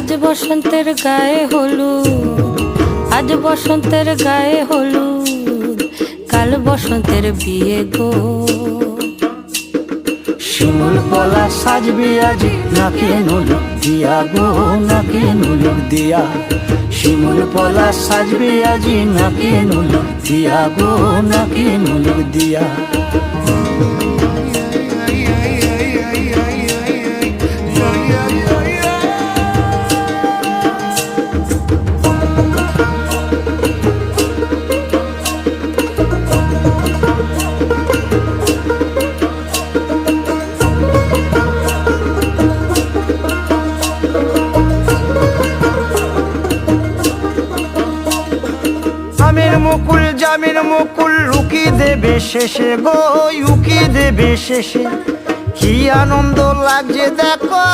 আজ বসন্তের গায়ে হলুদ, আজ বসন্তের গায়ে হলুদ, কাল বসন্তের বিয়ে গো। শিমুল পলা সাজবে আজি নাকে নুলুক দিয়া গো, নাকে নুলুক দিয়া। শিমুল পলা সাজবে আজি নাকে নুলুক দিয়া গো, নাকে নুলুক দিয়া। জামের মুকুল, জামের মুকুল লুকি দেবে শেষে গো, লুকি দেবে শেষে। কি আনন্দ লাগছে দেখো।